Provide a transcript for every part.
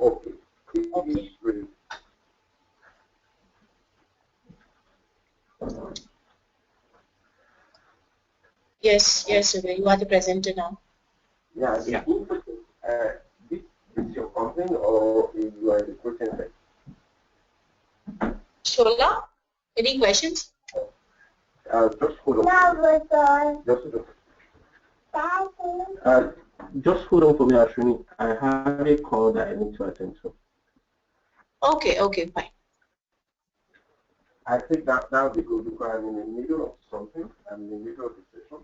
Okay. Okay. Yes, yes, Sudhir, you are the presenter now. Yeah. This is your company or you are the coaching side? Shola, any questions? Just hold on. Just hold on for me, Ashwini. I have a call that I need to attend to. Okay, okay, fine. I think that would be good because I'm in the middle of something. I'm in the middle of the session.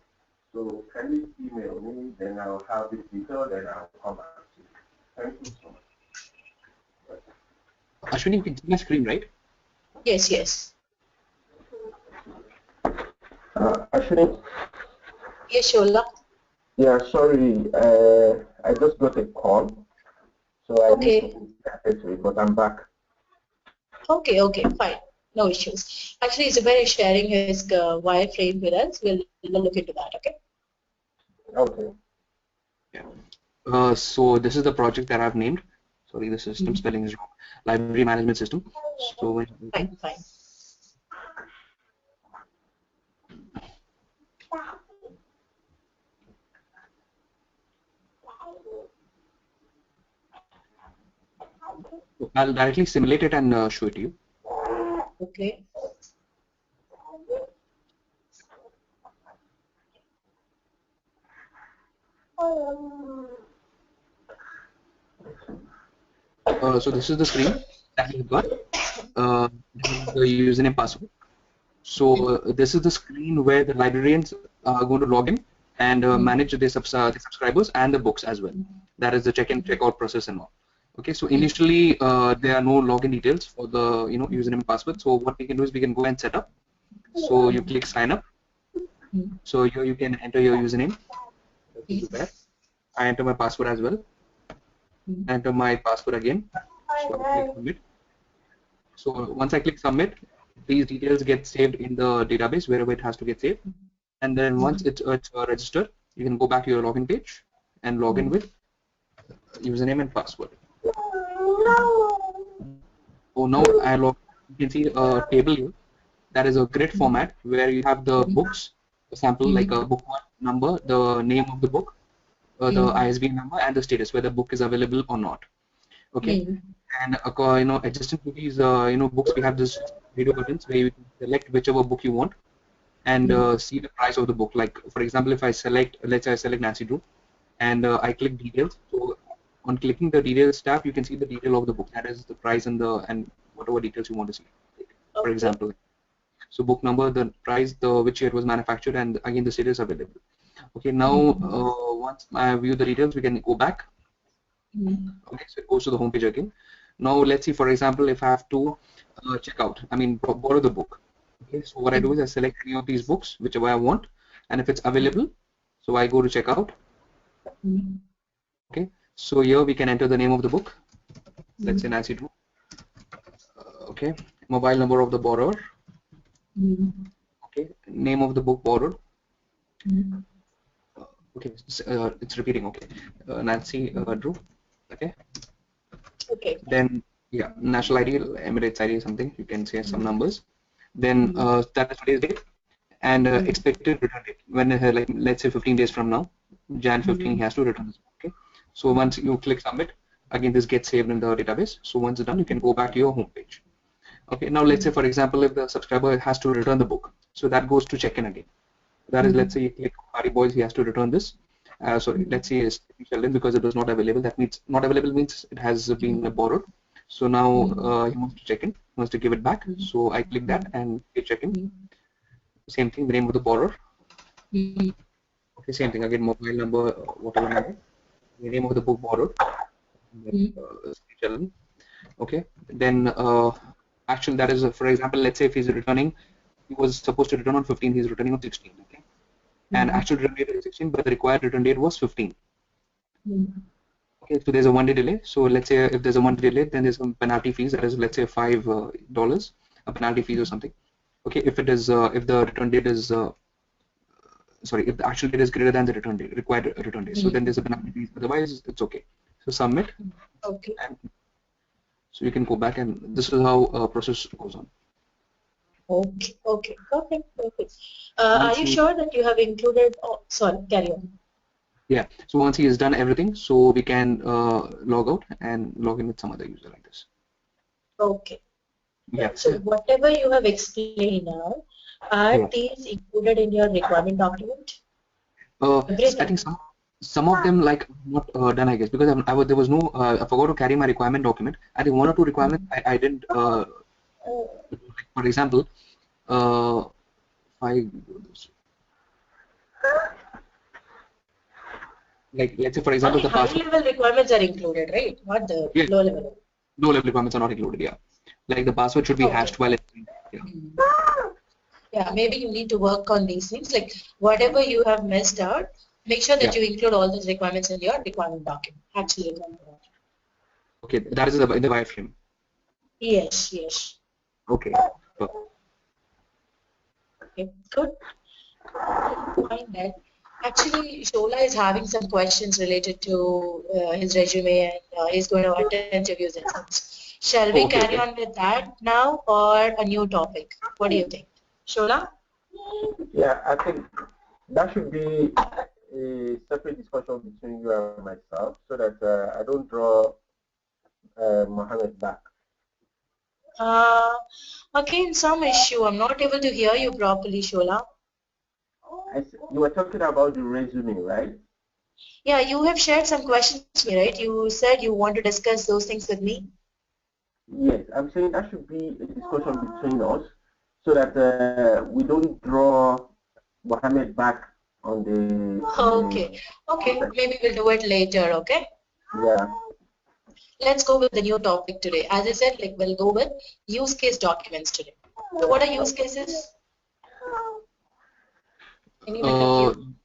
So can you email me? Then I'll have the detail. Then I'll come back to you. Thank you so much. Ashwini, you can see my screen, right? Yes, yes. Ashwini? Yes, Shola. Yeah, sorry. I just got a call. So I need to attend to it, but I'm back. Okay, okay, fine. No issues. Actually, Zubair is sharing his wireframe with us. We'll look into that, okay? Okay. Yeah. So this is the project that I've named. Sorry, the system spelling is wrong. Library management system. So fine, fine. I'll directly simulate it and show it to you. Okay. So this is the screen that we've got. This is the username password. So this is the screen where the librarians are going to log in and manage the subscribers and the books as well. That is the check-in, check-out process and all. Okay, so initially there are no login details for the username and password. So what we can do is we can go and set up. So you click sign up. So here you can enter your username. I enter my password as well. Enter my password again. So I click submit. So once I click submit, these details get saved in the database wherever it has to get saved. And then once it's registered, you can go back to your login page and log in with username and password. So now you can see a table here that is a grid format where you have the books, for example, like a book number, the name of the book, the ISBN number, and the status, whether the book is available or not. Okay, and adjusting to these books, we have this video buttons where you can select whichever book you want and see the price of the book. Like for example, if I select, let's say I select Nancy Drew, and I click details. So on clicking the details tab, you can see the detail of the book. That is the price and whatever details you want to see. For example, so book number, the price, which year it was manufactured, and again the status available. Okay, now once I view the details, we can go back. Okay, so it goes to the home page again. Now let's see, for example, if I have to check out, borrow the book. Okay, so what I do is I select any of these books, whichever I want, and if it's available, so I go to checkout. Okay, so here we can enter the name of the book. Let's say Nancy Drew. Okay, mobile number of the borrower. Okay, name of the book borrowed. Okay, it's repeating. Okay, Nancy Drew. Okay. Okay. Then yeah, national ID, Emirates ID, something. You can say some numbers. Then that is today's date and expected return date. When like let's say 15 days from now, Jan 15, he has to return this. Okay. So once you click submit, again this gets saved in the database. So once it's done, you can go back to your home page. Okay. Now let's say, for example, if the subscriber has to return the book, so that goes to check-in again. That is, let's say you click Harry Boys, he has to return this. Sorry, let's say it's Sheldon because it was not available. That means not available means it has been borrowed. So now he wants to check in, wants to give it back. So I click that and check in. Same thing, the name of the borrower. Okay, same thing again, mobile number, whatever number, the name of the book borrowed. Okay, then actually that is, for example, let's say if he's returning, he was supposed to return on 15, he's returning on 16. Okay, and actual return date is 16, but the required return date was 15. Okay, so there's a 1 day delay. So let's say if there's a 1 day delay, then there's some penalty fees. That is, let's say $5, a penalty fees or something. Okay, if it is if the return date is sorry, if the actual date is greater than the return date, required return date, so then there's a penalty fees. Otherwise, it's okay. So submit. Okay. And So you can go back, and this is how process goes on. Okay, okay, perfect, perfect. Are Once you he, sure that you have included, oh, sorry, carry on. yeah, so once he has done everything, so we can log out and log in with some other user like this. Okay. Yeah, So yeah. whatever you have explained now, are Yeah. these included in your requirement document? I Everything. think some of them like not done, I guess, because there was no I forgot to carry my requirement document. I think one or two requirements I didn't do. Like, for example, if I do this, like let's say for example Only the high password. level requirements are included, right? Not the Yeah, low level. low level requirements are not included. Yeah, like the password should be Okay. hashed while it's, yeah. Yeah, maybe you need to work on these things. Like whatever you have missed out, make sure that Yeah. you include all those requirements in your requirement document. Actually, requirement document. Okay, that is in the wireframe. Yes, yes. Okay. Perfect. Okay, good. Find that. Actually, Shola is having some questions related to his resume, and he's going to attend interviews and such. Shall we Okay, carry okay. on with that now or a new topic? What do you think? Shola? Yeah, I think that should be a separate discussion between you and myself so that I don't draw Mohammed back. Again, some issue. I'm not able to hear you properly, Shola. You were talking about the resume, right? Yeah, you have shared some questions with me, right? You said you want to discuss those things with me. Yes, I'm saying that should be a discussion between us so that we don't draw Mohammed back on Okay, okay. Maybe we'll do it later, okay? yeah. Let's go with the new topic today. As I said, like we'll go with use case documents today. So what are use cases? Can you make a Uh, few?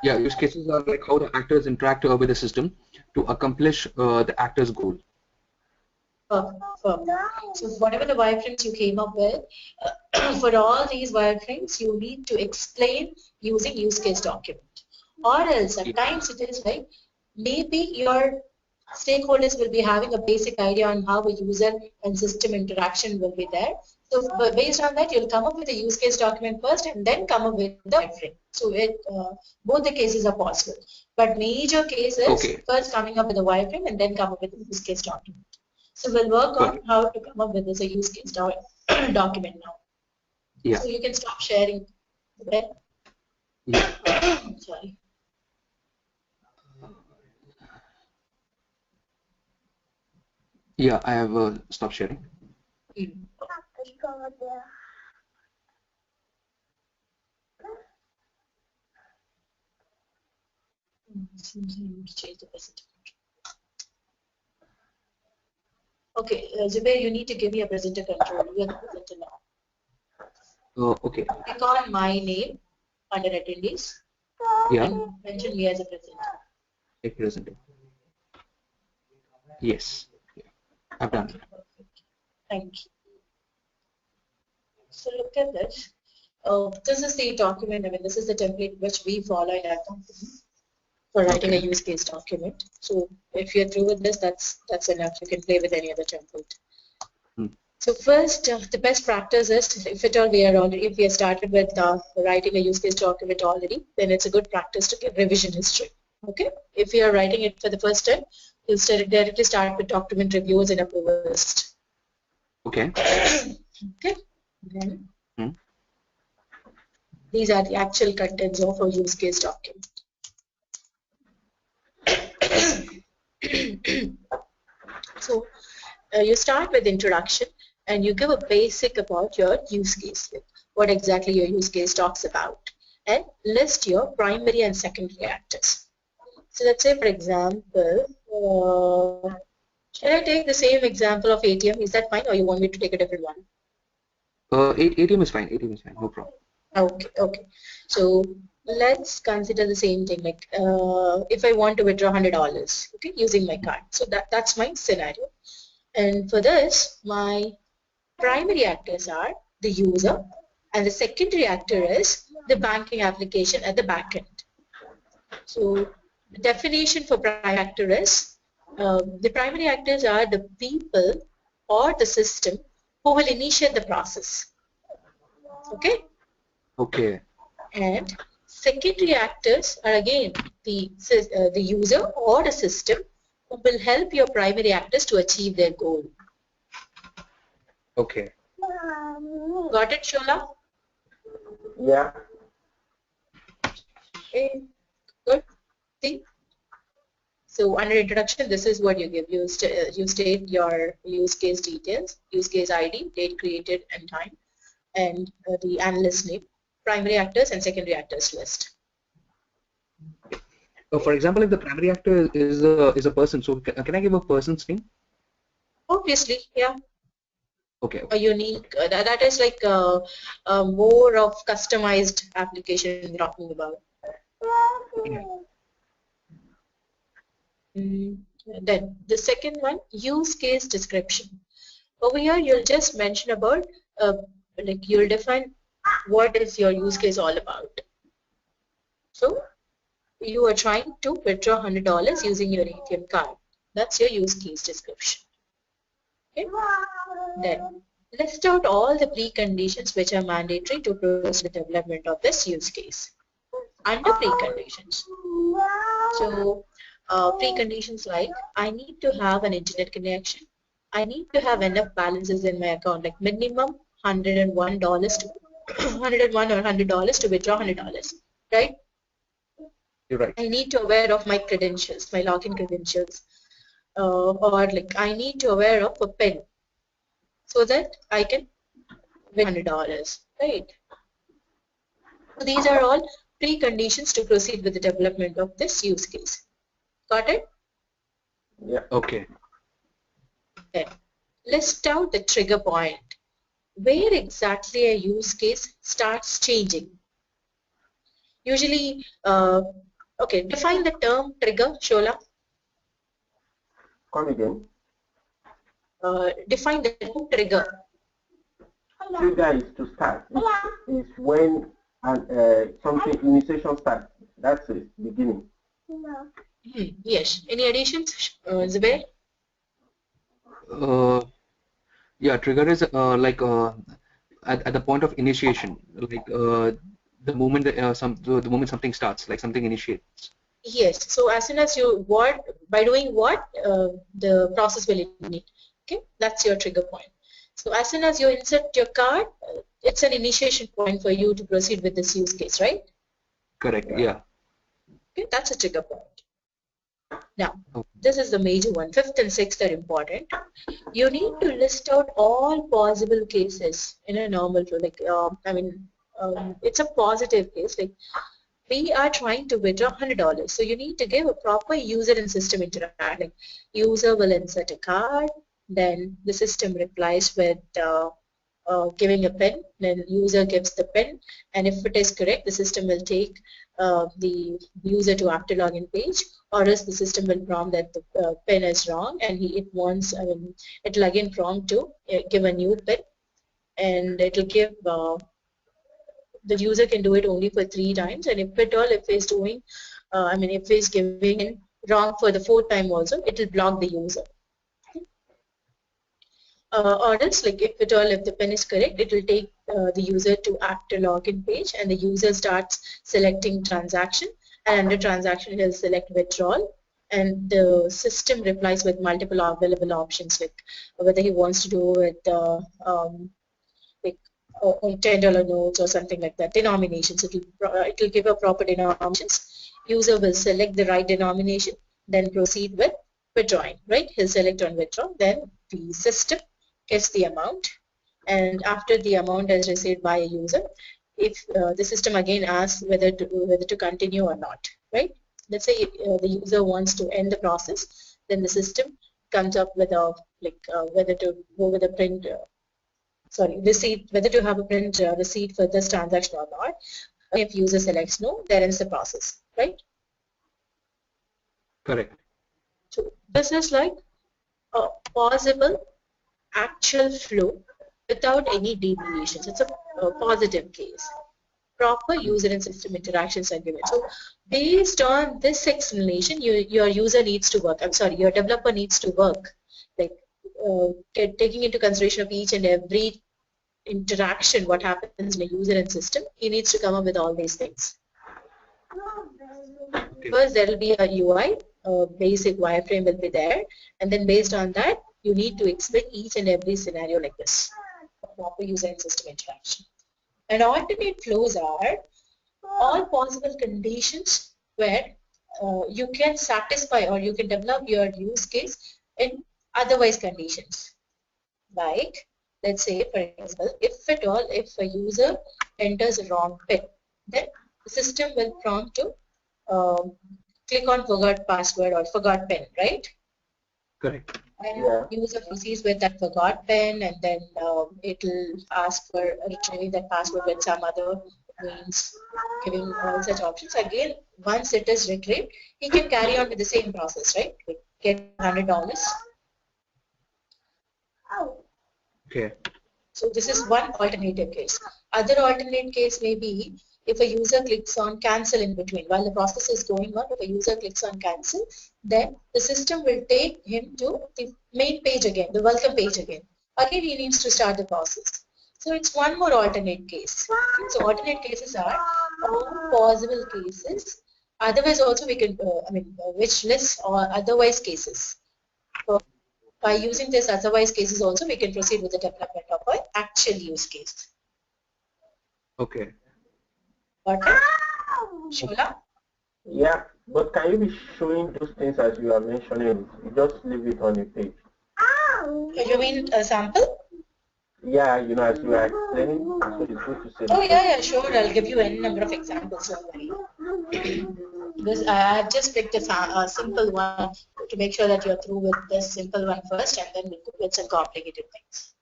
yeah, use cases are like how the actors interact with the system to accomplish the actor's goal. Perfect. So whatever the wireframes you came up with, for all these wireframes, you need to explain using use case document. Or else at times it is like maybe your stakeholders will be having a basic idea on how a user and system interaction will be there. So based on that, you'll come up with a use case document first and then come up with the wireframe. So both the cases are possible. But major cases, Okay. first coming up with a wireframe and then come up with a use case document. So we'll work on Perfect. how to come up with this a use case document now. Yeah. So you can stop sharing. Okay? Yeah. Sorry. Yeah, I have stopped sharing. Okay, Zubair, you need to give me a presenter control. You are the presenter now. Okay. Click on my name under attendees Yeah. and mention me as a presenter. Take presenting. Yes. Yeah. I've done it. Perfect. Thank you. So look at this. This is the document. I mean, this is the template which we follow in our company for writing a Okay. use case document. So if you're through with this, that's enough. You can play with any other template. So first, the best practice is if at all if we are started with writing a use case document already, then it's a good practice to get revision history. Okay, if you are writing it for the first time, you'll directly start with document reviews and approval list. Okay. Okay, then these are the actual contents of a use case document. So you start with introduction and you give a basic about your use case, like what exactly your use case talks about, and list your primary and secondary actors. So let's say, for example, should I take the same example of ATM? Is that fine, or you want me to take a different one? ATM is fine. ATM is fine. No problem. Okay, okay. So let's consider the same thing. Like if I want to withdraw $100, okay, using my card. So that's my scenario. And for this, my primary actors are the user, and the secondary actor is the banking application at the back end. So the definition for primary actor is the primary actors are the people or the system who will initiate the process. Okay? Okay. And secondary actors are again the user or the system who will help your primary actors to achieve their goal. Okay. Got it, Shola? Yeah. Okay. Good. See? So under introduction, this is what you give. You state your use case details, use case ID, date created and time, and the analyst name, primary actors and secondary actors list. For example, if the primary actor is a person, so can I give a person's name? Obviously, yeah. Okay. A unique, that is like a more of customized application we're talking about. Yeah. Then the second one, use case description. Over here, you'll just mention about, like you'll define what is your use case all about. So you are trying to withdraw $100 using your ATM card. That's your use case description. Okay. Then list out all the preconditions which are mandatory to proceed the development of this use case. Under preconditions. So preconditions like I need to have an internet connection. I need to have enough balances in my account, like minimum $101 to $101 or $100 to withdraw $100, right? You're right. I need to aware of my credentials, my login credentials, or like I need to aware of a PIN so that I can win $100, right? So these are all preconditions to proceed with the development of this use case. Got it? Yeah. Okay. Then list out the trigger point. Where exactly a use case starts changing? Usually, okay, define the term trigger, Shola. Come again. Define the term trigger. Trigger is to start. It's when something initiation starts. That's it. Beginning. Yes. Any additions, Zubair? Yeah, trigger is like at the point of initiation, like the moment the moment something starts, like something initiates. Yes. So as soon as you by doing what, the process will initiate. Okay, that's your trigger point. So as soon as you insert your card, it's an initiation point for you to proceed with this use case, right? Correct. Yeah. Okay, that's a trigger point. Now, this is the major one. Fifth and sixth are important. You need to list out all possible cases in a normal flow. Like, it's a positive case. Like, we are trying to withdraw $100. So you need to give a proper user and system interaction. Like, user will insert a card, then the system replies with giving a PIN, then user gives the PIN, and if it is correct, the system will take the user to after login page, or else the system will prompt that the PIN is wrong, and it will again prompt to give a new PIN, and it will give the user can do it only for 3 times, and if he's doing, if he's giving it wrong for the 4th time also, it will block the user. Or else, like if the PIN is correct, it will take the user to after login page, and the user starts selecting transaction, and under transaction he'll select withdrawal, and the system replies with multiple available options, like whether he wants to do it like $10 notes or something like that, denominations. It will give a proper denominations. User will select the right denomination, then proceed with withdrawing, right? He'll select on withdraw, then the system gets the amount, and after the amount is received by a user, if the system again asks whether to continue or not, right? Let's say the user wants to end the process, then the system comes up with a whether to go with a print receipt, whether to have a print receipt for this transaction or not. If user selects no, that ends the process, right? Correct. So this is like a possible actual flow without any deviations. It's a positive case. Proper user and system interactions are given. So based on this explanation, your user needs to work. Your developer needs to work. Like taking into consideration of each and every interaction, what happens in a user and system, he needs to come up with all these things. First, there will be a UI, a basic wireframe will be there, and then based on that, you need to explain each and every scenario like this, proper user and system interaction. And alternate flows are all possible conditions where you can satisfy or you can develop your use case in otherwise conditions. Like, let's say, for example, if at all, if a user enters a wrong PIN, then the system will prompt to click on forgot password or forgot PIN, right? Correct. And user proceeds with that forgot PIN, and then it will ask for retrieving that password with some other means, giving all such options. Again, once it is retrieved, he can carry on with the same process, right? Get $100. Okay. So this is one alternative case. Other alternate case may be if a user clicks on cancel in between. While the process is going on, if a user clicks on cancel, then the system will take him to the main page again, the welcome page again. Again, he needs to start the process. So it's one more alternate case. So alternate cases are all possible cases. Otherwise also we can, which list or otherwise cases. So by using this otherwise cases also, we can proceed with the development of an actual use case. Okay. Got it? Shola? Yeah, but can you be showing those things as you are mentioning? You just leave it on the page. You mean a sample? Yeah, you know, as you are explaining, so it's good to say. Oh yeah, sure. I'll give you any number of examples. Don't worry. Because I have just picked a simple one to make sure that you're through with this simple one first, and then we'll go with some complicated things.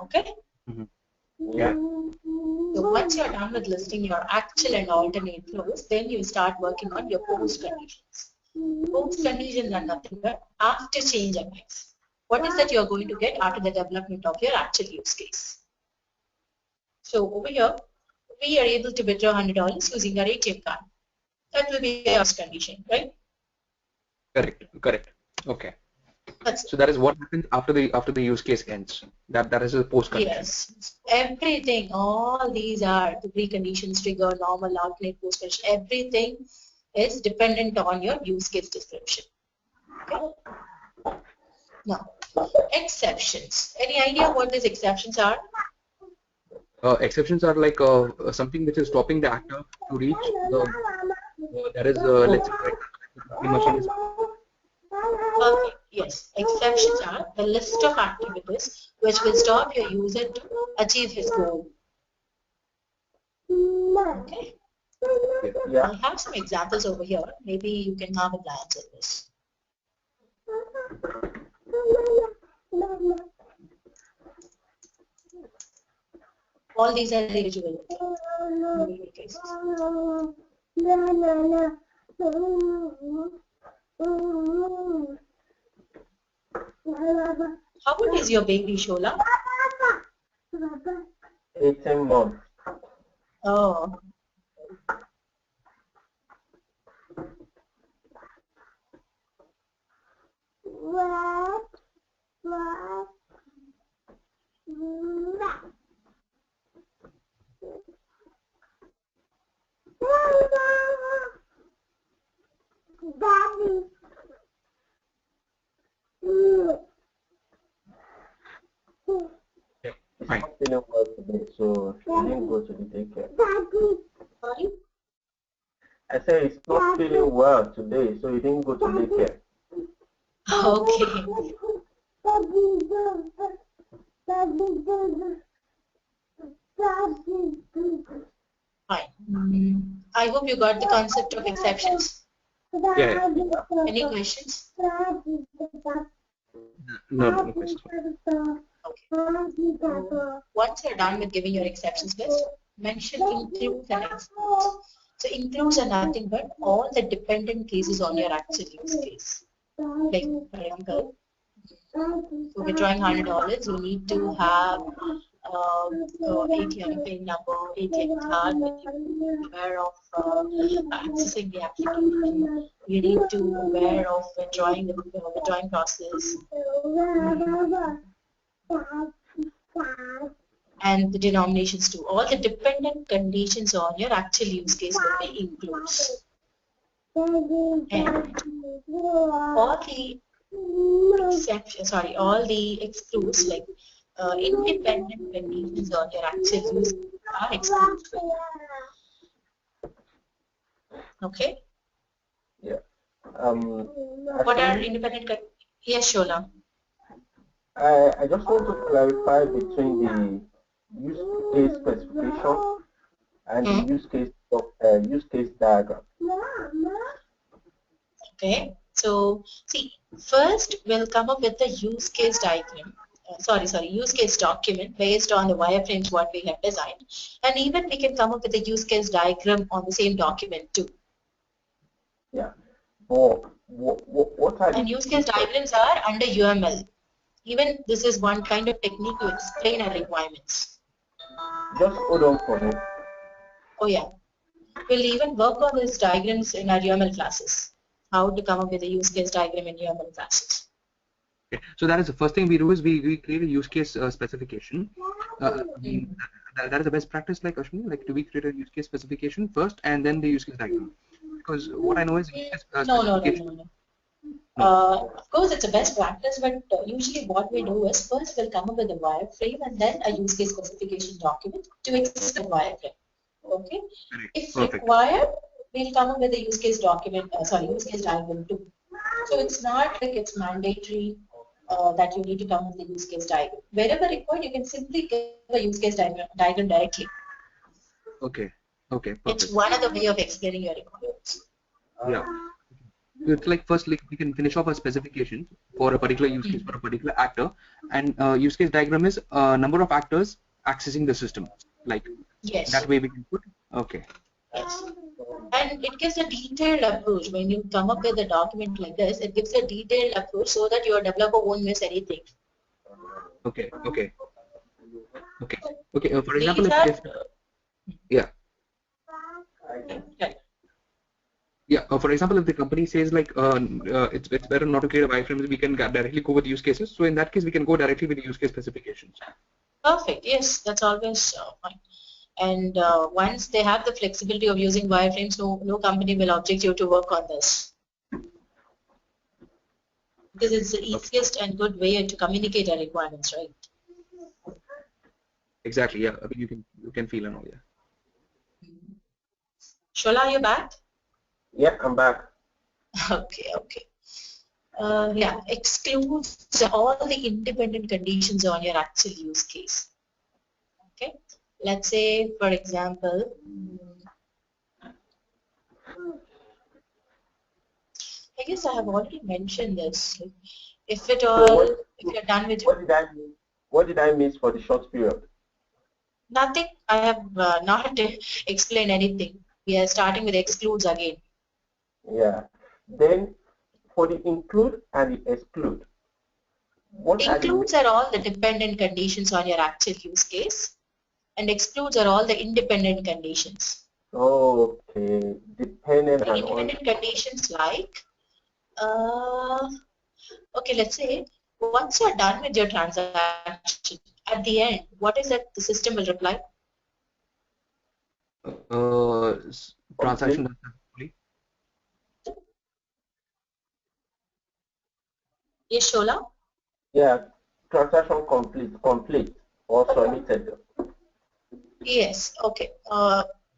Okay? Yeah. So once you're done with listing your actual and alternate flows, then you start working on your post conditions. Post conditions are nothing but after change occurs. What is that you're going to get after the development of your actual use case? So over here, we are able to withdraw $100 using our ATM card. That will be a post condition, right? Correct. Okay. So that is what happens after the use case ends. That is a post condition. Yes. Everything, all these are the preconditions, trigger, normal, alternate, post condition. Everything is dependent on your use case description. Okay. Now, exceptions. Any idea what these exceptions are? Exceptions are like something which is stopping the actor to reach the let's say the machine is. Okay, yes. Exceptions are the list of activities which will stop your user to achieve his goal. Okay. Yeah. I have some examples over here. Maybe you can have a glance at this. All these are eligible cases. How old is your baby, Shola? 18 months. Oh. Fine. Not feeling well today, so he didn't go to the daycare. Sorry? I said he's not feeling well today, so he didn't go to daycare. Okay. Fine. I hope you got the concept of exceptions. Yeah. Any questions? No questions. Okay. Once you're done with giving your exceptions list, mention includes and excludes. So includes are nothing but all the dependent cases on your actual use case. Like, for example, for withdrawing $100, you need to have ATL pin number, ATL card, when you're aware of accessing the application, you need to be aware of withdrawing the withdrawing process, and the denominations too. All the dependent conditions on your actual use case will be includes. And all the all the excludes, like independent conditions on your actual use are excluded. Okay. Yeah. What are independent? Yes, Shola. I just want to clarify between the use case specification and the use case diagram. Okay. So see, first we'll come up with the use case diagram. Use case document based on the wireframes what we have designed, and even we can come up with a use case diagram on the same document too. Yeah. What are and use case diagrams are under UML. Even this is one kind of technique to explain our requirements. Just hold on for me. Oh yeah. We'll even work on these diagrams in our UML classes. How to come up with a use case diagram in UML classes. Okay. So that is the first thing we do is we create a use case specification. That is the best practice, like Ashwini. Like, do we create a use case specification first and then the use case diagram? Because what I know is No. Of course, it's a best practice, but usually what we do is first we'll come up with a wireframe and then a use case specification document to explain wireframe. Okay. If required, we'll come up with a use case document. Use case diagram too. So it's not like it's mandatory that you need to come with the use case diagram. Wherever required, you can simply give a use case diagram directly. Okay. Okay. Perfect. It's one other way of explaining your requirements. Yeah. It's like first, like we can finish off a specification for a particular use case for a particular actor, and use case diagram is number of actors accessing the system. Like that way we can put. Okay. Yes. And it gives a detailed approach. When you come up with a document like this, it gives a detailed approach so that your developer won't miss anything. Okay. Okay. Okay. Okay. For example, if yeah. Yeah. For example, if the company says like it's better not to create a wireframe, we can directly go with use cases. So in that case, we can go directly with the use case specifications. Perfect. Yes, that's always fine. And once they have the flexibility of using wireframes, no company will object you to work on this. Because it's the easiest and good way to communicate our requirements, right? Exactly. Yeah. I mean, you can feel and all. Yeah. Shola, are you back? Yeah, I'm back. Okay. Yeah, excludes all the independent conditions on your actual use case. Okay. Let's say, for example, I guess I have already mentioned this. If you're done with what did I miss for the short period? Nothing. I have not explained anything. We are starting with excludes again. Yeah. Then for the include and the exclude. Includes are all the dependent conditions on your actual use case, and excludes are all the independent conditions. Okay. Independent conditions like, okay, let's say once you're done with your transaction, at the end, what is that the system will reply? Transaction. Yes, Shola? Yeah, transaction complete or submitted. Yes, okay.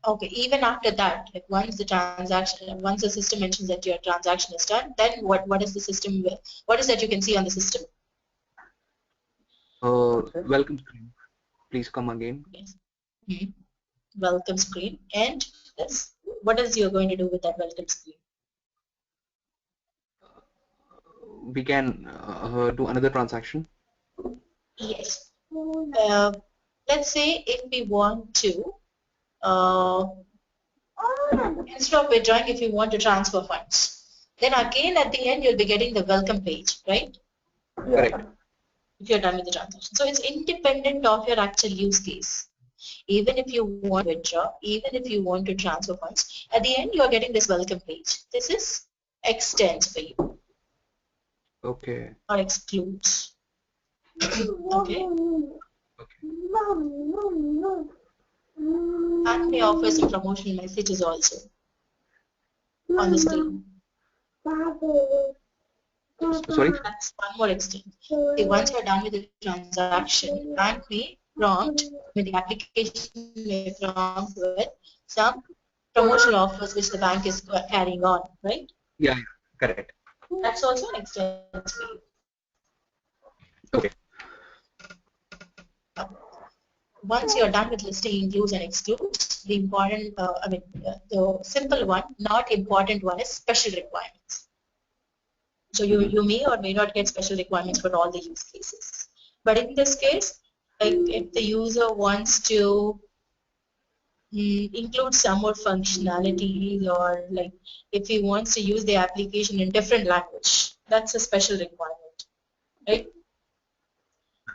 Okay, even after that, like once the system mentions that your transaction is done, then what is the system, what is that you can see on the system? Welcome screen. Please come again. Yes. Welcome screen. And this, what is you're going to do with that welcome screen? We can do another transaction. Yes. Let's say if we want to, instead of withdrawing, if you want to transfer funds, then again at the end you'll be getting the welcome page, right? Yeah. Correct. if you're done with the transaction. So it's independent of your actual use case. Even if you want to withdraw, even if you want to transfer funds, at the end you are getting this welcome page. This is extends for you. Okay. Or excludes. Okay. And they offer some promotional messages also on the screen. Sorry? That's one more extent. Okay, once you're done with the transaction, bank may prompt with the application may prompt with some promotional offers which the bank is carrying on, right? Yeah, correct. That's also an extension for you. Okay. Once you're done with listing includes and excludes, the important, the simple one, not important one is special requirements. So you may or may not get special requirements for all the use cases. But in this case, like if the user wants to include some more functionalities, or like if he wants to use the application in different language, that's a special requirement, right?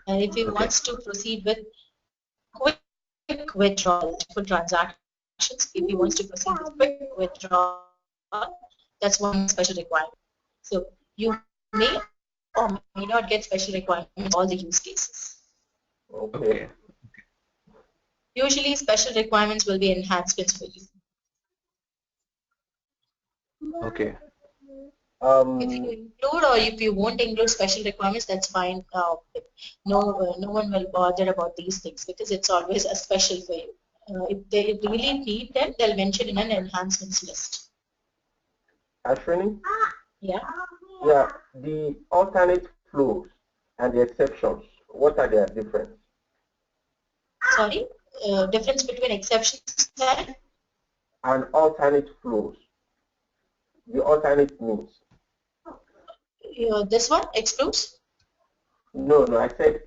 And if he wants to proceed with quick withdrawal for transactions, if he wants to proceed with quick withdrawal, that's one special requirement. So you may or may not get special requirements in all the use cases. Okay. Usually special requirements will be enhancements for you. Okay. If you include or if you won't include special requirements, that's fine. No one will bother about these things because it's always a special for you. If they really need them, they'll mention in an enhancements list. Ashwini? Yeah. Yeah, the alternate flows and the exceptions, what are their difference? Sorry? Difference between exceptions and alternate flows. The alternate means. This one excludes? No, I said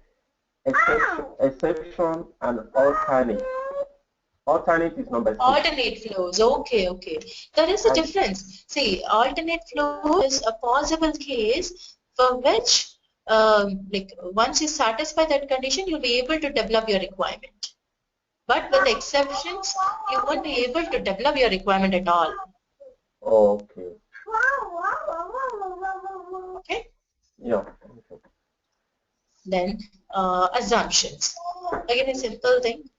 exception and alternate. Alternate is number 6. Alternate flows. Okay. There is a difference. See, alternate flow is a possible case for which, like, once you satisfy that condition, you'll be able to develop your requirement. But with exceptions, you won't be able to develop your requirement at all. Okay. Okay? Yeah. Then, assumptions. Again, a simple thing.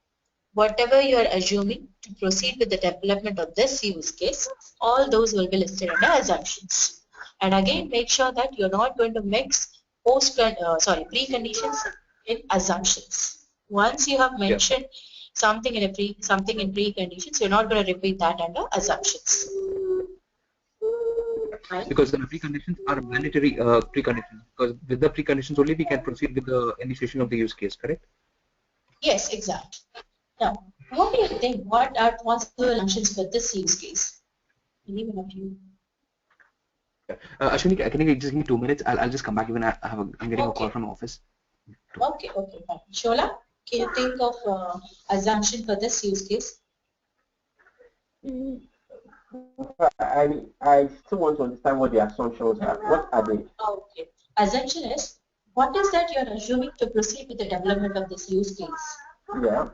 Whatever you are assuming to proceed with the development of this use case, all those will be listed under assumptions. And again, make sure that you're not going to mix preconditions in assumptions. Once you have mentioned something in preconditions, you're not going to repeat that under assumptions. Right? Because the preconditions are mandatory preconditions. Because with the preconditions only we can proceed with the initiation of the use case, correct? Yes, exactly. Now, what do you think? What are possible assumptions for this use case? Any one of you? Ashwini, can you just give me 2 minutes? I'll just come back. Even I'm getting a call from office. Okay, fine. Shola, can you think of assumption for this use case? I still want to understand what the assumptions are. What are they? Okay. Assumption is, what is that you're assuming to proceed with the development of this use case? Yeah.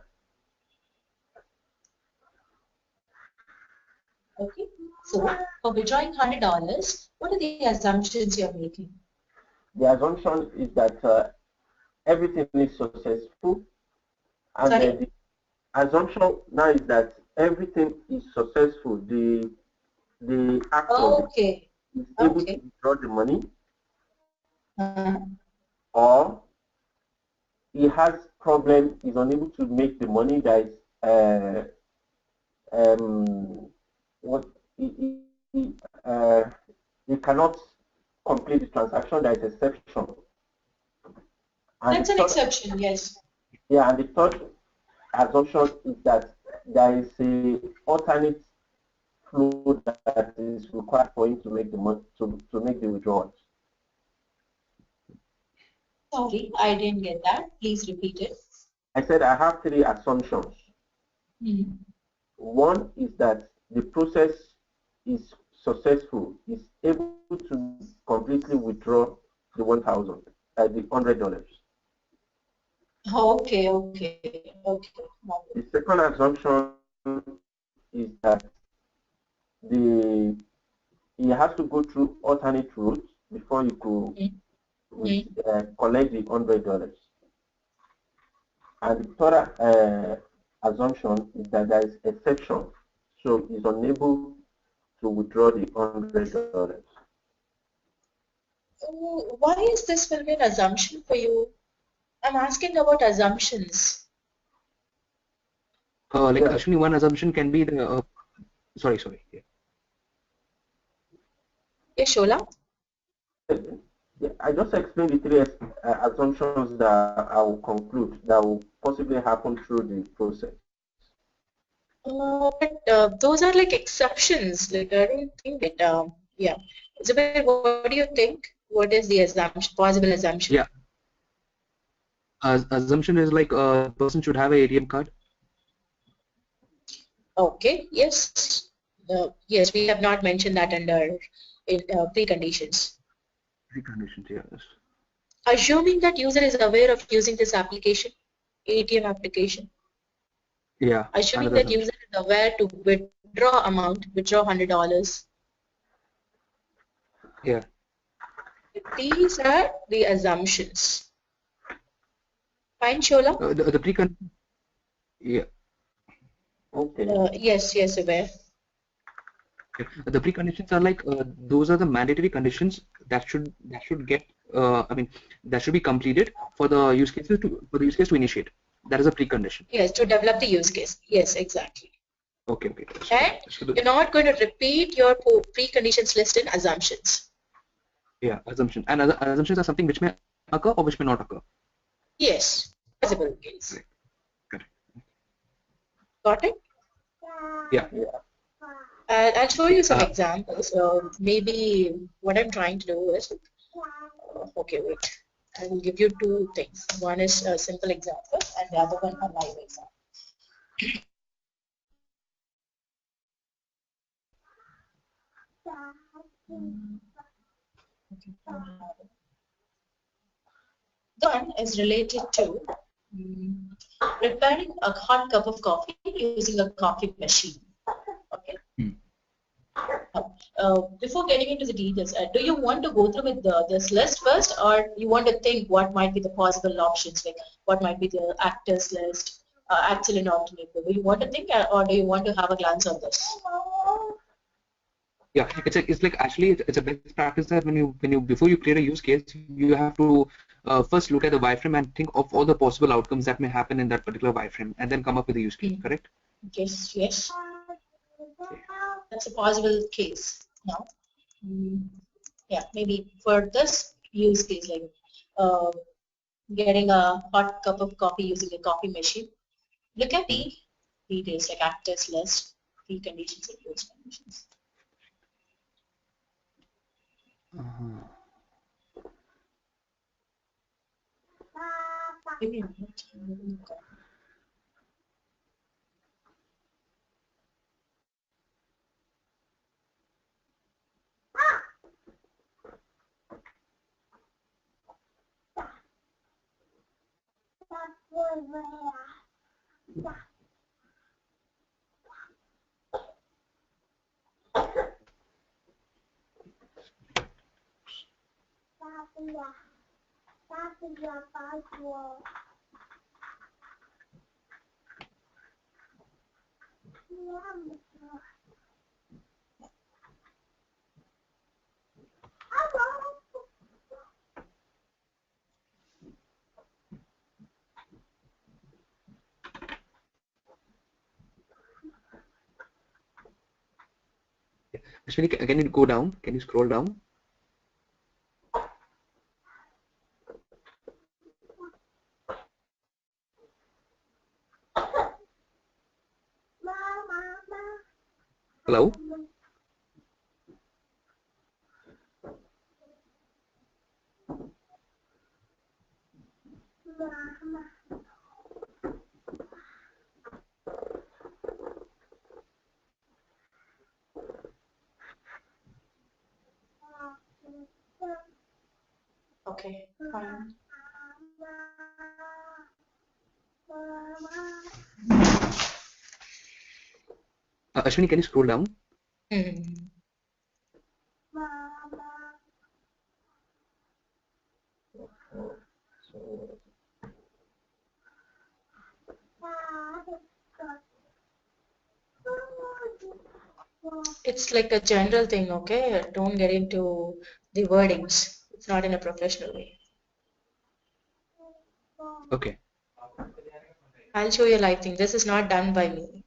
Okay. So, for withdrawing $100, what are the assumptions you're making? The assumption is that everything is successful. And the assumption now is that everything is successful. The actor is able to withdraw the money, or he has problem, is unable to make the money. That is he cannot complete the transaction. That is exception. And that's an exception, yes. Yeah, and the third assumption is that there is a alternate flow that is required for him to make the money, to make the withdrawals. Sorry, I didn't get that. Please repeat it. I said I have 3 assumptions. One is that the process is successful, is able to completely withdraw the $1,000, the $100. Okay, okay, okay. The second assumption is that the you have to go through alternate routes before you could collect the $100. And the third assumption is that there is exception, so it's unable to withdraw the $100. Why is this will be an assumption for you? I'm asking about assumptions. Like Yeah. Ashwini, one assumption can be the sorry. Yeah. Yeah, Shola? Yeah, I just explained the three assumptions that I will conclude that will possibly happen through the process. But those are like exceptions. Like I don't think that. Yeah. Zubair, what do you think? What is the assumption? Possible assumption? Yeah. Assumption is like the person should have a ATM card. Okay. Yes. Yes, we have not mentioned that under preconditions. Preconditions, yes. Assuming that user is aware of using this application, ATM application. Yeah. Assuming Another that user assumption. is aware to withdraw amount, withdraw $100. Yeah. These are the assumptions. Fine, Shola? The precondition. Yeah. Okay. Yes, Zubair. The preconditions are like those are the mandatory conditions that should get I mean that should be completed for the use case to initiate. That is a precondition. Yes, to develop the use case. Yes, exactly. Okay. And you're not going to repeat your preconditions list in assumptions. Yeah, assumption. And assumptions are something which may occur or which may not occur. Yes, possible case. Correct. Got it? Yeah. I'll show you some examples. Maybe what I'm trying to do is, okay, wait. I will give you two things. One is a simple example and the other one a live example. The one is related to preparing a hot cup of coffee using a coffee machine. Okay. Before getting into the details, do you want to go through with this list first, or you want to think what might be the possible options, like what might be the actors list, actual and alternate? Do you want to think, or do you want to have a glance on this? Yeah, it's like actually it's a best practice that when you before you create a use case, you have to first look at the wireframe and think of all the possible outcomes that may happen in that particular wireframe, and then come up with a use case. Correct? Yes. That's a possible case. Now, yeah, maybe for this use case, like getting a hot cup of coffee using a coffee machine, look at the details like actors list, preconditions and post conditions. Give me a minute. Ashwini, can you go down? Can you scroll down? Hello? Okay, fine. Ashwini, can you scroll down? Hmm. It's like a general thing, okay? Don't get into the wordings. It's not in a professional way. Okay. I'll show you a live thing. This is not done by me.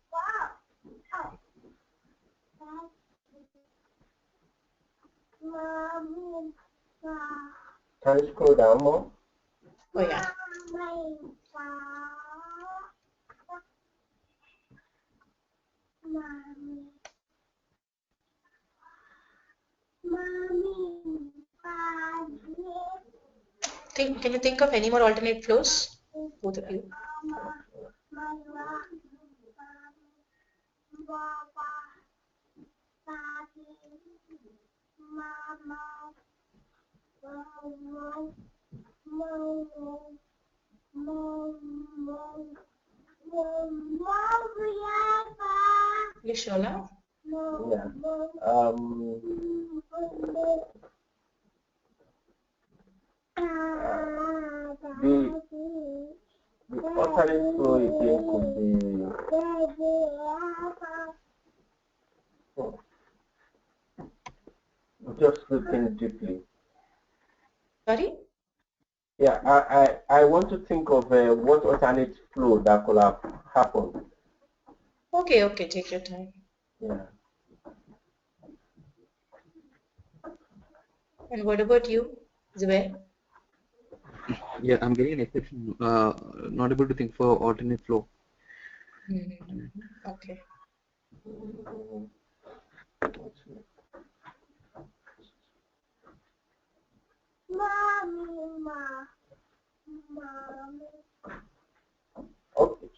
Can you scroll down more? Oh yeah. Can you think of any more alternate flows? Both of you. Yashola? Yeah. The alternate flow again could be just looking deeply. Sorry? Yeah, I want to think of what alternate flow that could have happened. Okay, take your time. Yeah. And what about you, Zubair? Yeah, I'm getting an exception. Not able to think for alternate flow. Okay. Okay.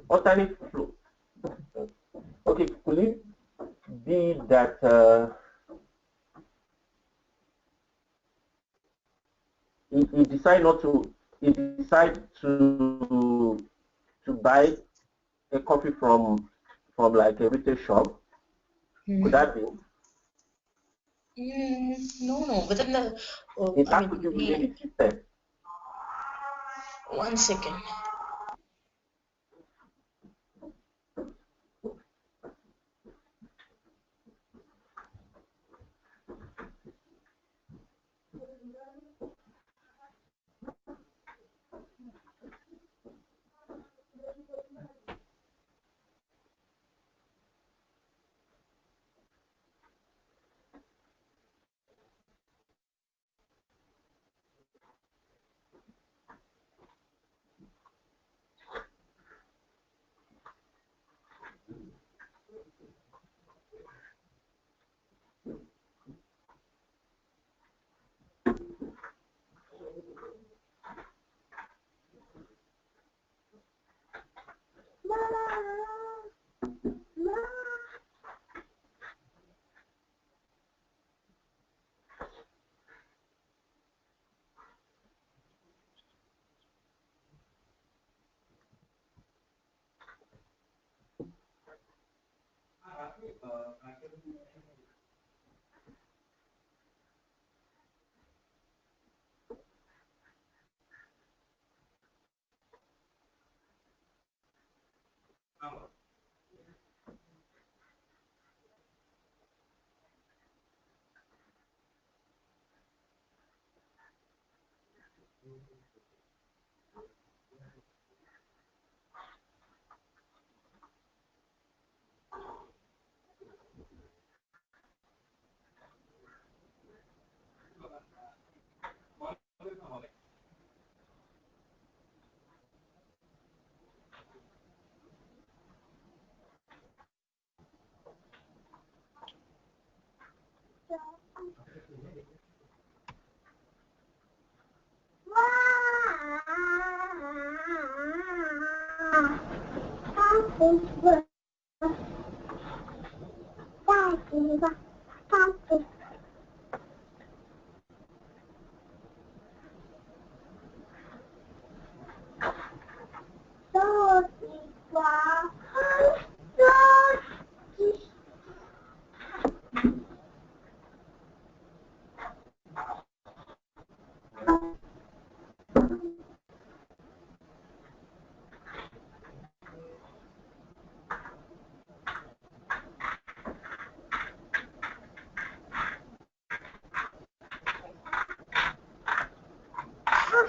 Alternate flow. Okay, could it be that he decide not to he decide to buy a coffee from like a retail shop? Could that be? No. Within the, It I has to mean, do within the system. 1 second.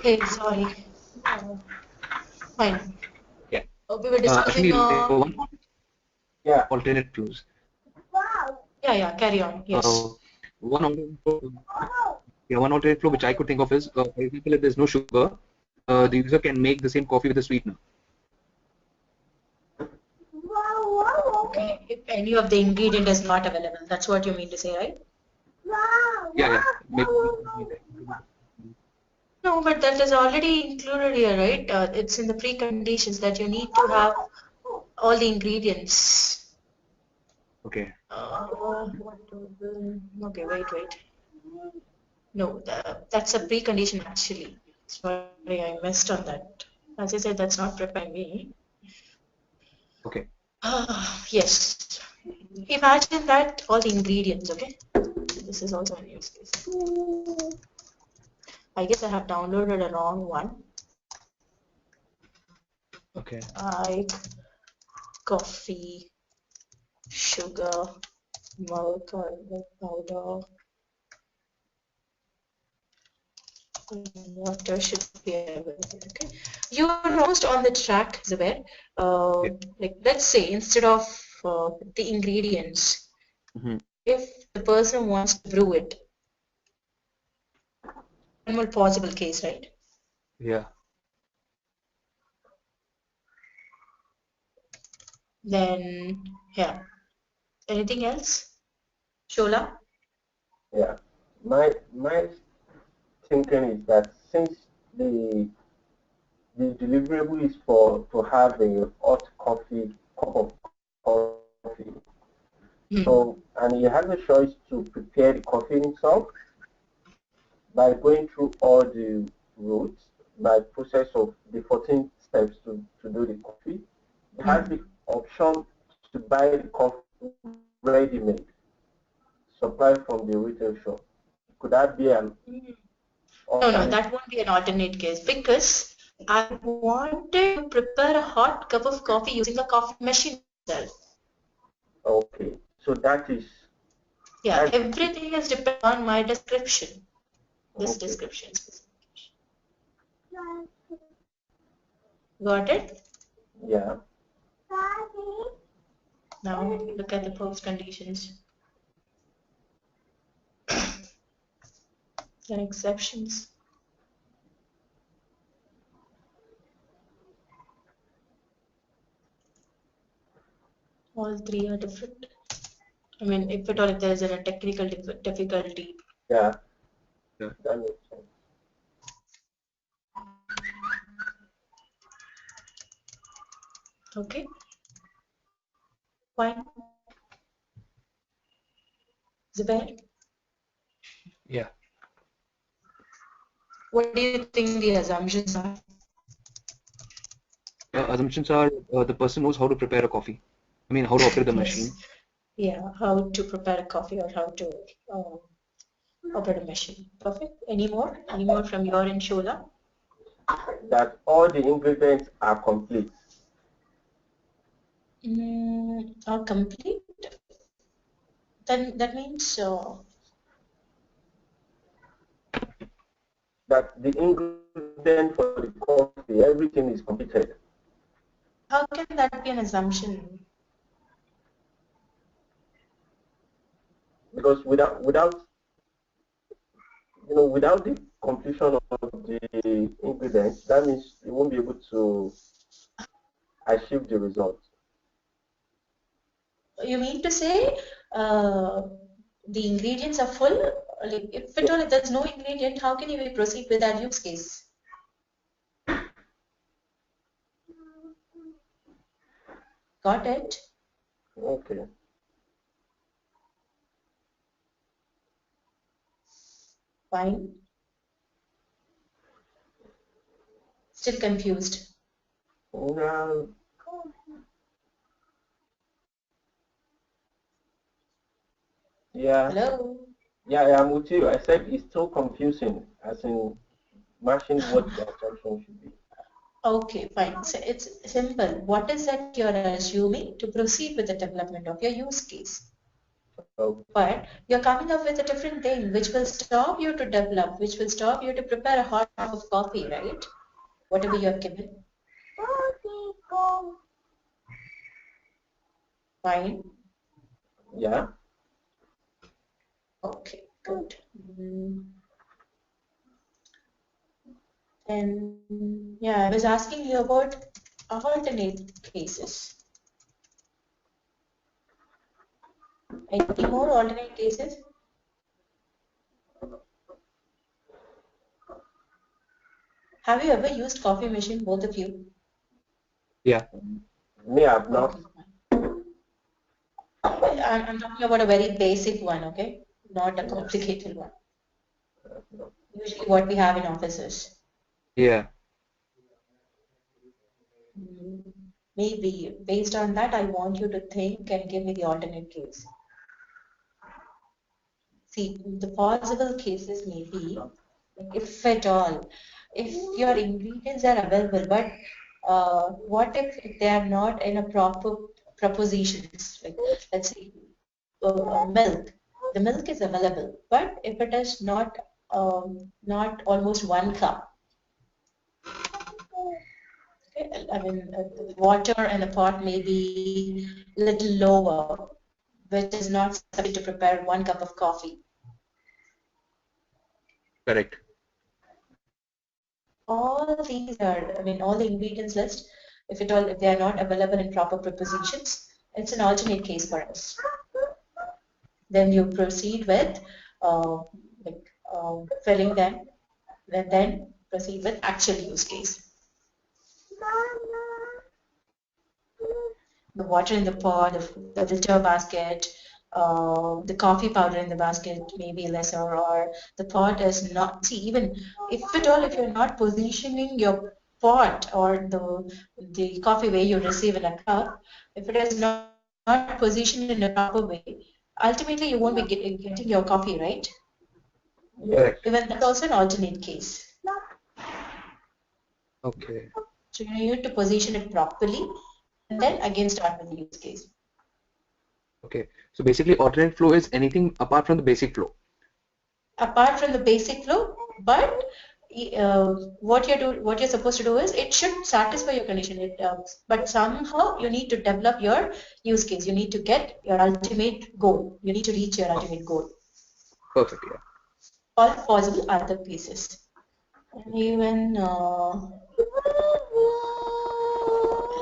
Hey, sorry. Fine. Yeah. We were discussing. Actually, one Yeah. alternate flows. Yeah, carry on. Yes. One alternate flow, one alternate flow which I could think of is, for example, if there's no sugar, the user can make the same coffee with a sweetener. Okay. If any of the ingredient is not available, that's what you mean to say, right? Yeah. Maybe. No, but that is already included here, right? It's in the preconditions that you need to have all the ingredients. Okay. Okay, wait. No, that's a precondition actually. Sorry, I missed on that. As I said, that's not preparing me. Okay. Yes. Imagine that all the ingredients, okay? This is also a use case. I guess I have downloaded a wrong one. Okay. Like coffee, sugar, milk or milk powder, water should be available. Okay, you are almost on the track, Zubair. Yeah. Like let's say instead of the ingredients, if the person wants to brew it, one more possible case, right? Yeah. Then yeah. Anything else, Shola? Yeah. My thinking is that since the deliverable is for to have a hot cup of coffee. So, and he has a choice to prepare the coffee himself by going through all the routes, by process of the 14 steps to do the coffee. He has the option to buy the coffee ready-made, supplied from the retail shop. Could that be an No, that won't be an alternate case because I wanted to prepare a hot cup of coffee using the coffee machine itself. Okay, so that is. Yeah, everything is dependent on my description. This Okay. description specification. Got it? Yeah. Now look at the post conditions. There are exceptions. All three are different. I mean, if at all, if there is a technical difficulty. Yeah. That makes sense. Okay. Fine. Zubair? Yeah. What do you think the assumptions are? Assumptions are the person knows how to prepare a coffee. I mean, how to operate the machine. Yeah, how to prepare a coffee or how to operate a machine. Perfect. Any more? Any more from your end, Shola? That all the ingredients are complete. Are complete? Then that means that the ingredient for the coffee, everything is completed. how can that be an assumption? Because without the completion of the ingredients, that means you won't be able to achieve the result. You mean to say the ingredients are full? Like, if at all if there's no ingredient, how can you proceed with that use case? Got it? Okay. Fine. Still confused. No. Yeah. Hello? Yeah, I'm with you. I said it's so confusing, as in matching what the assumption should be. Okay, fine. So it's simple. What is that you're assuming to proceed with the development of your use case? But you're coming up with a different thing which will stop you to develop, which will stop you to prepare a hot cup of coffee, right? Whatever you have given. Fine. Yeah. Okay, good. And yeah, I was asking you about alternate cases. Any more alternate cases? Have you ever used coffee machine, both of you? Yeah. Me, I've not. I'm talking about a very basic one, okay? Not a complicated one. Usually what we have in offices. Yeah. Maybe based on that, I want you to think and give me the alternate case. See, the possible cases may be, if at all, if your ingredients are available, but what if they are not in a proper propositions? Like, let's say milk. The milk is available, but if it is not almost 1 cup, okay, I mean, the water in the pot may be a little lower, which is not sufficient to prepare 1 cup of coffee. Correct. All these are, I mean, all the ingredients list, if they are not available in proper prepositions, it's an alternate case for us. Then you proceed with like filling them, and then proceed with actual use case. The water in the pot, the filter basket, the coffee powder in the basket may be lesser, or the pot is not. See, even if at all, if you're not positioning your pot or the coffee where you receive in a cup, if it is not positioned in a proper way, ultimately you won't be getting your coffee, right? Correct. Even that's also an alternate case. Okay. So you need to position it properly, and then again start with the use case. Okay. So basically, alternate flow is anything apart from the basic flow. Apart from the basic flow, but what you're supposed to do is it should satisfy your condition. But somehow you need to develop your use case. You need to get your ultimate goal. You need to reach your ultimate goal. Perfect. Yeah. All possible other pieces. And even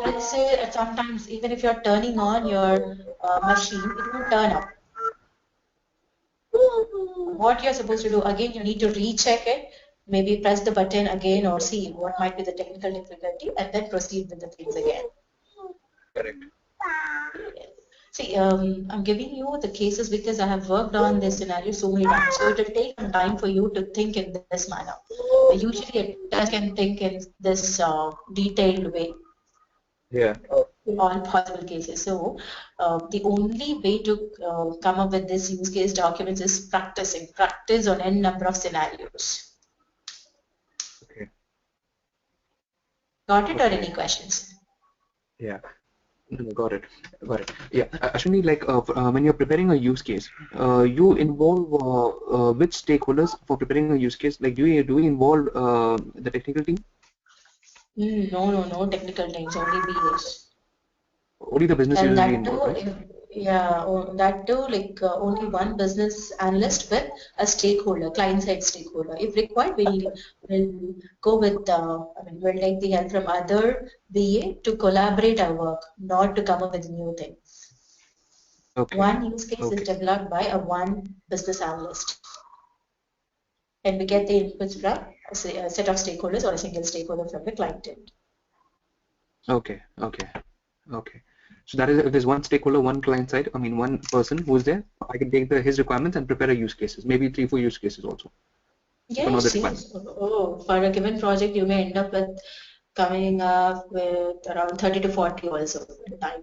let's say sometimes even if you're turning on your machine, it won't turn up. What you're supposed to do, again, you need to recheck it, maybe press the button again or see what might be the technical difficulty, and then proceed with the things again. Correct. See, I'm giving you the cases because I have worked on this scenario so many times, so it will take some time for you to think in this manner. Usually a test can think in this detailed way. Yeah. All possible cases. So the only way to come up with this use case documents is practicing. Practice on n number of scenarios. Okay. Got it, or any questions? Yeah. Got it. Got it. Yeah. Actually, like when you're preparing a use case, you involve which stakeholders for preparing a use case? Like, do you involve the technical team? No technical teams, only BAs. Only the business And users we that involve, too, right? that too, like only one business analyst with a stakeholder, client-side stakeholder. If required, we'll go with, we'll take the help from other BA to collaborate our work, not to come up with new things. Okay. One use case is Okay. developed by one business analyst. And we get the inputs from a set of stakeholders or a single stakeholder from the client end. Okay. Okay. Okay. So that is, if there's one stakeholder, one client side, I mean one person who's there, I can take his requirements and prepare a use cases, maybe 3-4 use cases also. For another Yes, requirement. yes. Oh, for a given project, you may end up with coming up with around 30 to 40 also in time.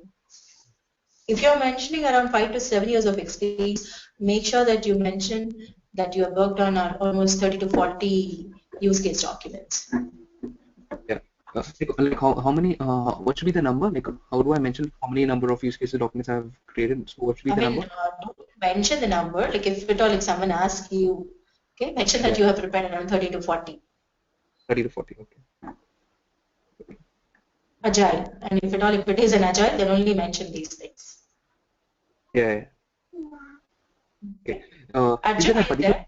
If you're mentioning around 5 to 7 years of experience, make sure that you mention that you have worked on almost 30 to 40 use case documents. Yeah. Like how many, what should be the number? Like, how do I mention how many number of use cases documents I've created? So what should be the number? mention the number. Like if at all, if someone asks you, okay, mention that you have prepared around 30 to 40. 30 to 40. Okay. Agile, and if at all, if it is an agile, then only mention these things. Yeah. Okay. Is Arjun, there a are you particular? there?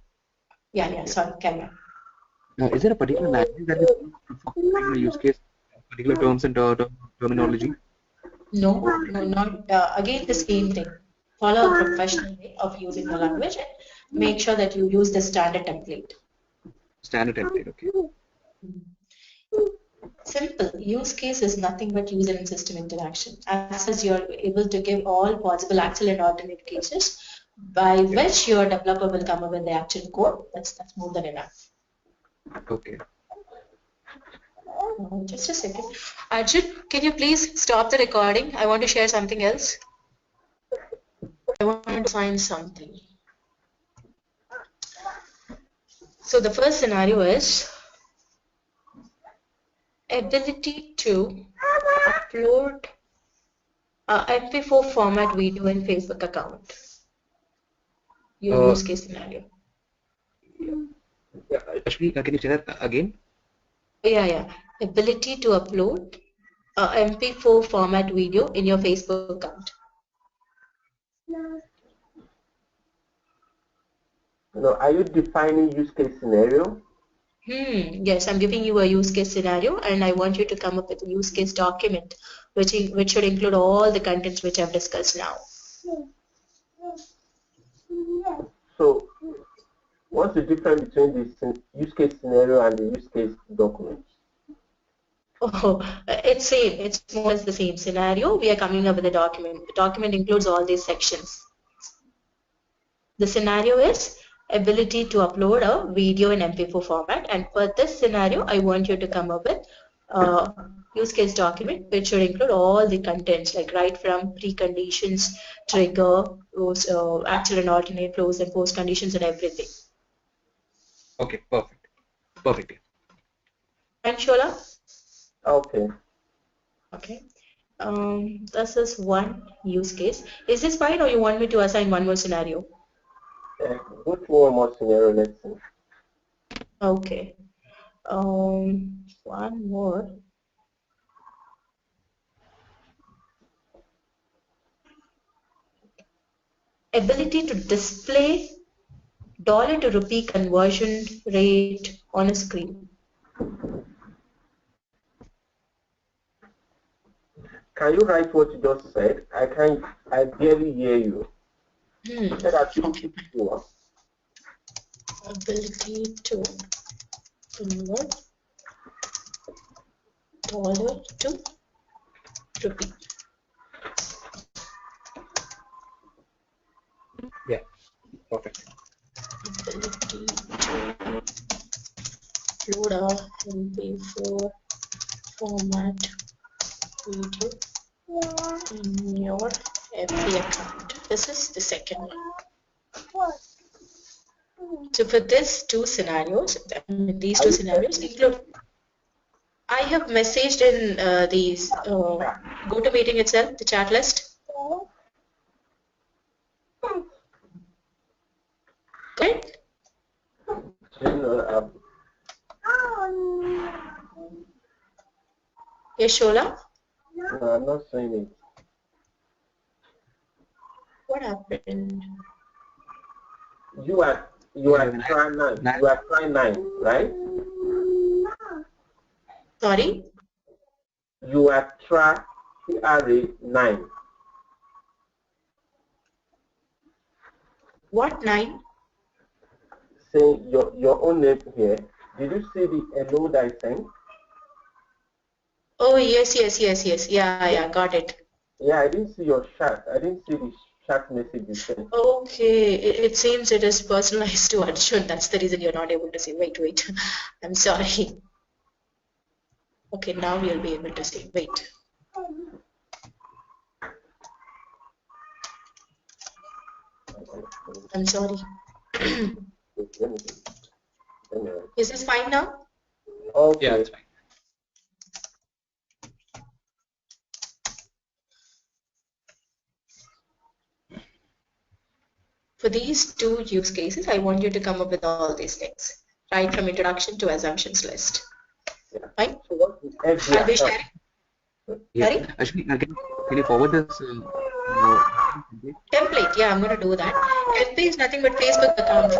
Yeah. Sorry, carry on. Is there a particular language that is used for particular use case, particular terms and terminology? No, not again the same thing. Follow a professional way of using the language and make sure that you use the standard template. Standard template. Okay. Simple. Use case is nothing but user and system interaction. As such, you're able to give all possible actual and alternate cases by which your developer will come up with the actual code. That's more than enough. Okay. Just a second. Arjun, can you please stop the recording? I want to share something else. I want to find something. So the first scenario is ability to upload a MP4 format video in Facebook account. Your use case scenario. Actually, can you say that again? Yeah. Ability to upload a MP4 format video in your Facebook account. No, are you defining use case scenario? Yes, I'm giving you a use case scenario, and I want you to come up with a use case document, which should include all the contents which I've discussed now. So, what's the difference between the use case scenario and the use case document? Oh, it's same. It's more or less the same scenario. We are coming up with a document. The document includes all these sections. The scenario is ability to upload a video in MP4 format, and for this scenario, I want you to come up with a use case document which should include all the contents, like right from preconditions, trigger, actual and alternate flows and post conditions and everything. Okay, perfect. Perfect. And Shola? Okay. Okay. This is one use case. Is this fine, or you want me to assign one more scenario? Go through one more scenario, let's see. Okay. One more. Ability to display dollar to rupee conversion rate on a screen. Can you write what you just said? I barely hear you. You said that Ability to convert dollar to rupee. Yeah, perfect. Ability to load a MP4 format video in your FB account. This is the second one. So for these two scenarios, these two scenarios include. I have messaged in these GoToMeeting itself, the chat list. Correct? Yes, Shola? No, I'm not saying it. What happened? You are trying 9. You are trying 9, right? Sorry? You are try 9. What 9? Saying your own name here. Did you see the hello that I sent? Oh, yes. Yeah, got it. Yeah, I didn't see your chat. I didn't see the chat message you sent. Okay, it seems it is personalized to Arjun. That's the reason you're not able to see. Wait. I'm sorry. Okay, now you'll be able to see. Wait. I'm sorry. Is this fine now? Okay. Yeah, it's fine. for these two use cases, I want you to come up with all these things, right from introduction to assumptions list. Yeah. Fine? So what is FB I'll be account? sharing. Yeah. Sorry? Actually, can you forward this template? Template, yeah, I'm going to do that. FB is nothing but Facebook account.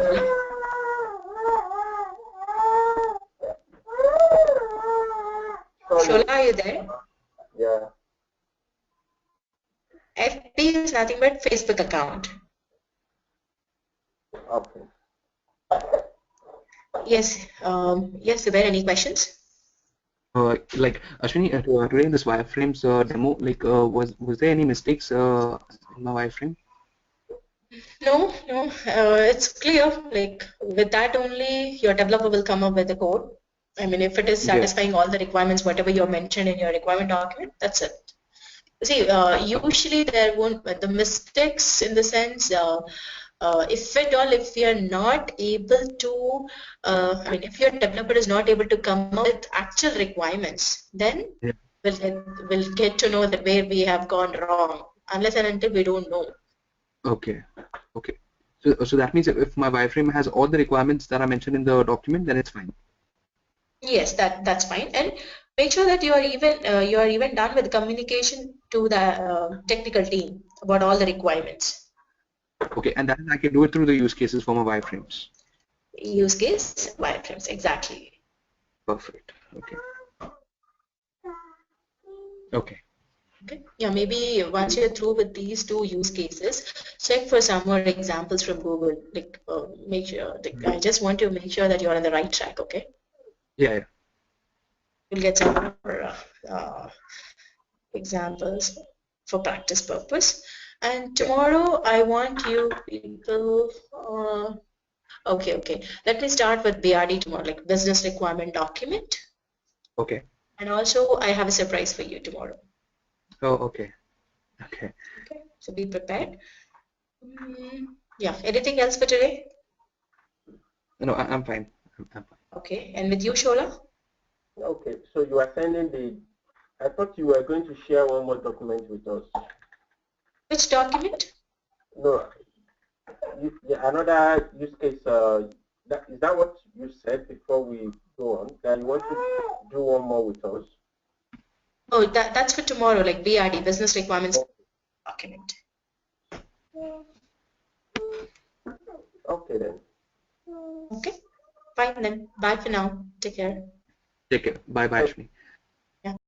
Shola, are you there? Yeah. FB is nothing but Facebook account. Okay. Yes. Yes, are there any questions? Like Ashwini, today in this wireframes demo, like was there any mistakes in my wireframe? No, no. It's clear. Like with that only, your developer will come up with the code. I mean, if it is Yeah. satisfying all the requirements, whatever you mentioned in your requirement document, that's it. See, usually there won't the mistakes in the sense, if at all, if we are not able to, I mean, if your developer is not able to come up with actual requirements, then Yeah. we'll get to know that where we have gone wrong. Unless and until we don't know. Okay. Okay. So that means if my wireframe has all the requirements that are mentioned in the document, then it's fine. Yes, that's fine. And make sure that you are even done with communication to the technical team about all the requirements. Okay, and that is I can do it through the use cases for my wireframes. Use case wireframes, exactly. Perfect. Okay. Okay. Okay. Yeah, maybe once you're through with these two use cases, check for some more examples from Google. Like, make sure. Like, I just want to make sure that you're on the right track. Okay. Yeah. Yeah. We'll get some more examples for practice purpose. And tomorrow I want you people. Okay. Let me start with BRD tomorrow, like business requirement document. Okay. And also I have a surprise for you tomorrow. Oh, okay. Okay. Okay. So be prepared. Yeah. Anything else for today? No, I'm fine. I'm fine. Okay. And with you, Shola? Okay. So you are sending the. I thought you were going to share one more document with us. Which document? No. Another use case. Is that what you said before we go on? That you want to do one more with us? Oh, that's for tomorrow, like BRD, business requirements document. Okay then. Okay. Fine then. Bye for now. Take care. Take care. Bye, Ashwini.